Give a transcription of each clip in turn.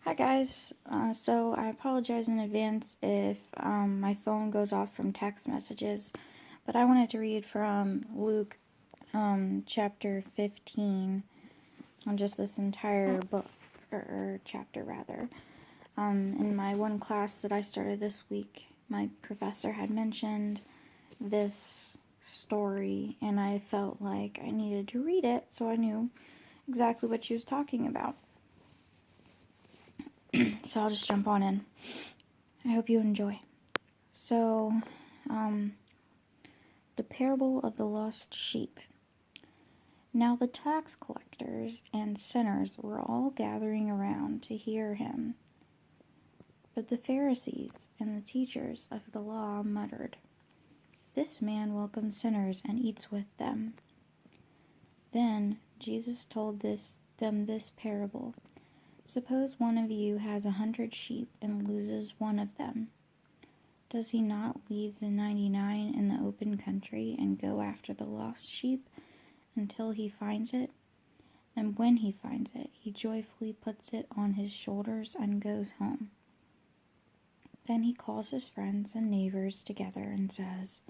Hi guys, so I apologize in advance if my phone goes off from text messages, but I wanted to read from Luke chapter 15, on just this entire book, or chapter rather. In my one class that I started this week, my professor had mentioned this story, and I felt like I needed to read it so I knew exactly what she was talking about. So I'll just jump on in. I hope you enjoy. So, the parable of the lost sheep. Now the tax collectors and sinners were all gathering around to hear him. But the Pharisees and the teachers of the law muttered, "This man welcomes sinners and eats with them." Then Jesus told them this parable. Suppose one of you has 100 sheep and loses one of them. Does he not leave the 99 in the open country and go after the lost sheep until he finds it? And when he finds it, he joyfully puts it on his shoulders and goes home. Then he calls his friends and neighbors together and says,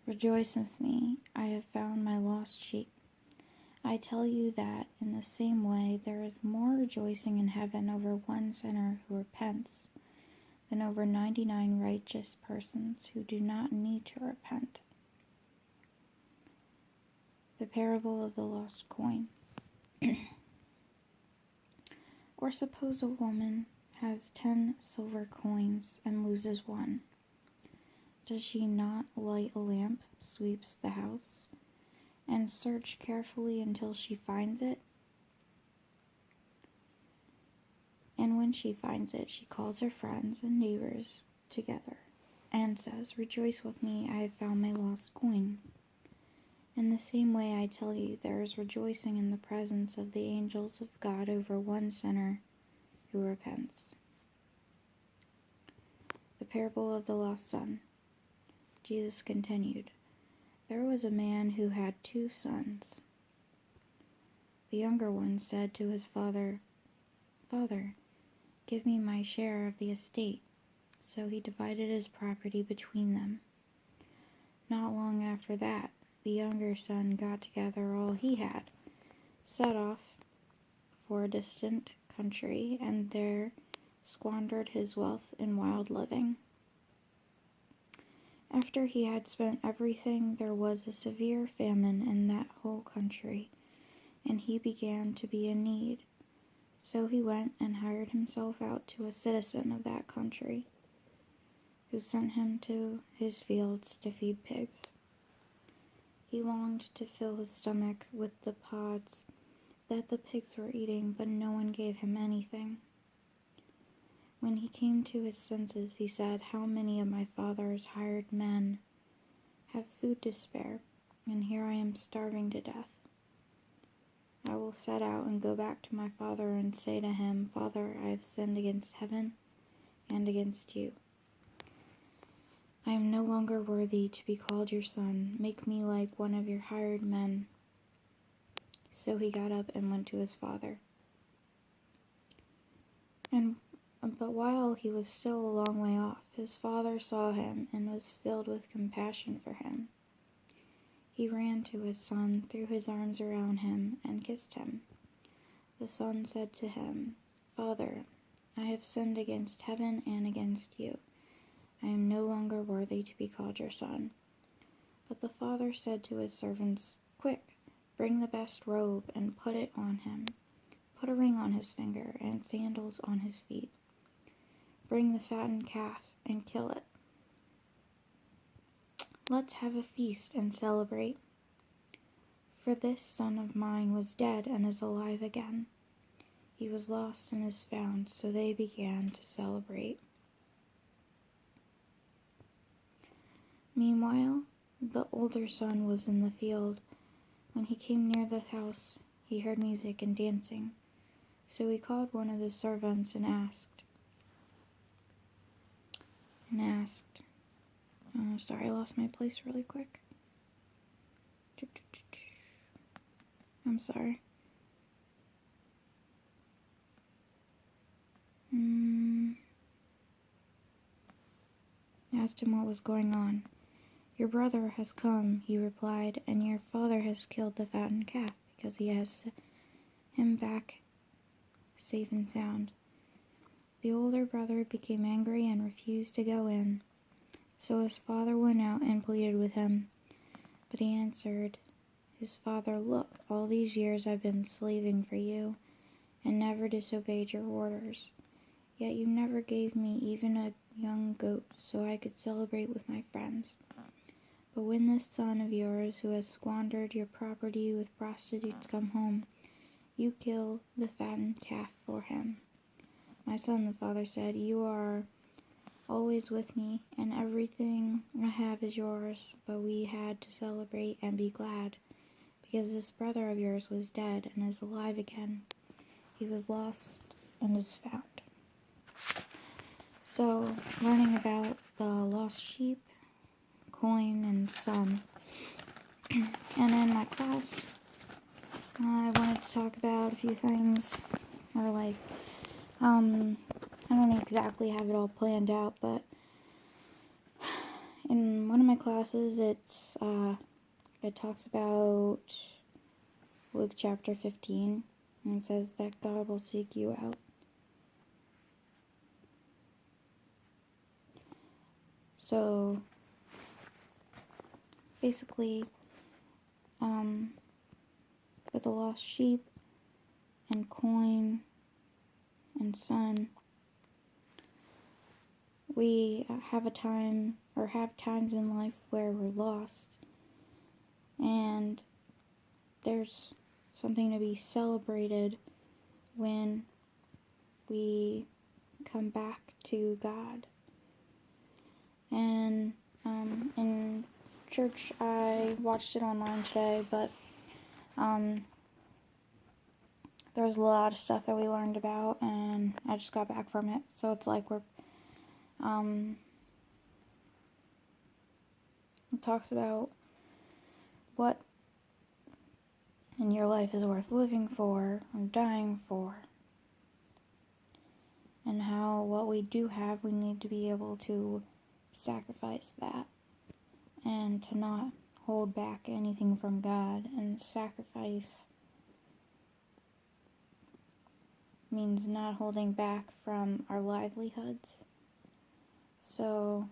"Rejoice with me, I have found my lost sheep." I tell you that in the same way there is more rejoicing in heaven over one sinner who repents than over 99 righteous persons who do not need to repent. The parable of the lost coin. Or suppose a woman has 10 silver coins and loses one. Does she not light a lamp, sweeps the house, and search carefully until she finds it? And when she finds it, she calls her friends and neighbors together and says, "Rejoice with me, I have found my lost coin." In the same way, I tell you, there is rejoicing in the presence of the angels of God over one sinner who repents. The parable of the lost son. Jesus continued, "There was a man who had 2 sons. The younger one said to his father, 'Father, give me my share of the estate.' So he divided his property between them. Not long after that, the younger son got together all he had, set off for a distant country, and there squandered his wealth in wild living. After he had spent everything, there was a severe famine in that whole country, and he began to be in need. So he went and hired himself out to a citizen of that country, who sent him to his fields to feed pigs. He longed to fill his stomach with the pods that the pigs were eating, but no one gave him anything. When he came to his senses, he said, 'How many of my father's hired men have food to spare, and here I am starving to death. I will set out and go back to my father and say to him, Father, I have sinned against heaven and against you. I am no longer worthy to be called your son. Make me like one of your hired men.' So he got up and went to his father. But while he was still a long way off, his father saw him and was filled with compassion for him. He ran to his son, threw his arms around him, and kissed him. The son said to him, 'Father, I have sinned against heaven and against you. I am no longer worthy to be called your son.' But the father said to his servants, 'Quick, bring the best robe and put it on him. Put a ring on his finger and sandals on his feet. Bring the fattened calf and kill it. Let's have a feast and celebrate. For this son of mine was dead and is alive again. He was lost and is found.' So they began to celebrate. Meanwhile, the older son was in the field. When he came near the house, he heard music and dancing. So he called one of the servants and asked, sorry, I lost my place really quick. I'm sorry. asked him what was going on. "Your brother has come," he replied, "and your father has killed the fattened calf, because he has him back safe and sound." The older brother became angry and refused to go in. So his father went out and pleaded with him. But he answered his father, "Look, all these years I've been slaving for you, and never disobeyed your orders. Yet you never gave me even a young goat so I could celebrate with my friends. But when this son of yours, who has squandered your property with prostitutes, come home, you kill the fattened calf for him." "My son," the father said, "you are always with me, and everything I have is yours. But we had to celebrate and be glad, because this brother of yours was dead and is alive again. He was lost and is found." So, learning about the lost sheep, coin, and son. And in my class, I wanted to talk about a few things, or I don't exactly have it all planned out, but in one of my classes, it talks about Luke chapter 15, and it says that God will seek you out. So, basically, with the lost sheep and coin and son, we have times in life where we're lost, and there's something to be celebrated when we come back to God. And in church, I watched it online today, but there was a lot of stuff that we learned about, and I just got back from it, so it's like it talks about what in your life is worth living for or dying for, and how what we do have, we need to be able to sacrifice that, and to not hold back anything from God. And sacrifice means not holding back from our livelihoods. So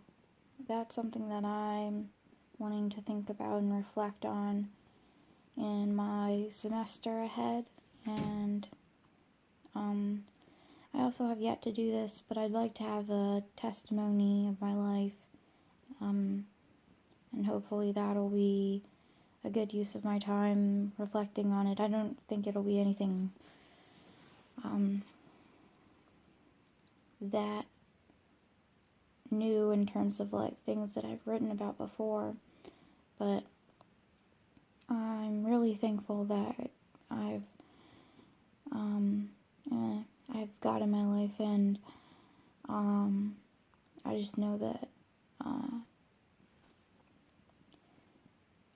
that's something that I'm wanting to think about and reflect on in my semester ahead. And I also have yet to do this, but I'd like to have a testimony of my life, and hopefully that'll be a good use of my time reflecting on it. I don't think it'll be anything that new in terms of like things that I've written about before, but I'm really thankful that I've God in my life, and I just know that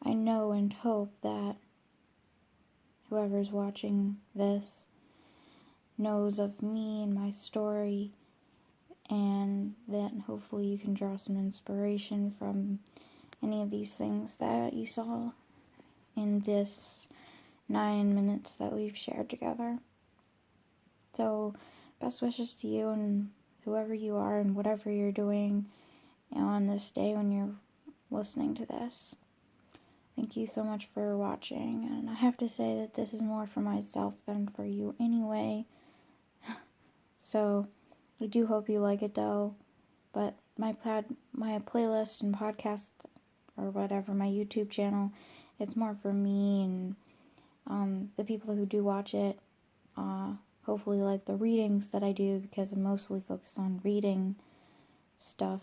I know and hope that whoever's watching this knows of me and my story, and that hopefully you can draw some inspiration from any of these things that you saw in this 9 minutes that we've shared together. So, best wishes to you and whoever you are and whatever you're doing on this day when you're listening to this. Thank you so much for watching, and I have to say that this is more for myself than for you anyway. So, I do hope you like it though, but my playlist and podcast, or whatever, my YouTube channel, it's more for me and the people who do watch it, hopefully like the readings that I do, because I'm mostly focused on reading stuff.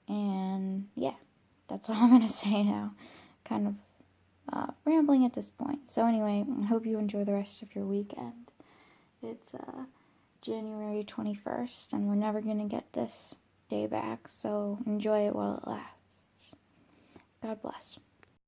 And yeah, that's all I'm going to say now. Kind of rambling at this point. So anyway, I hope you enjoy the rest of your weekend. It's January 21st, and we're never going to get this day back, so enjoy it while it lasts. God bless.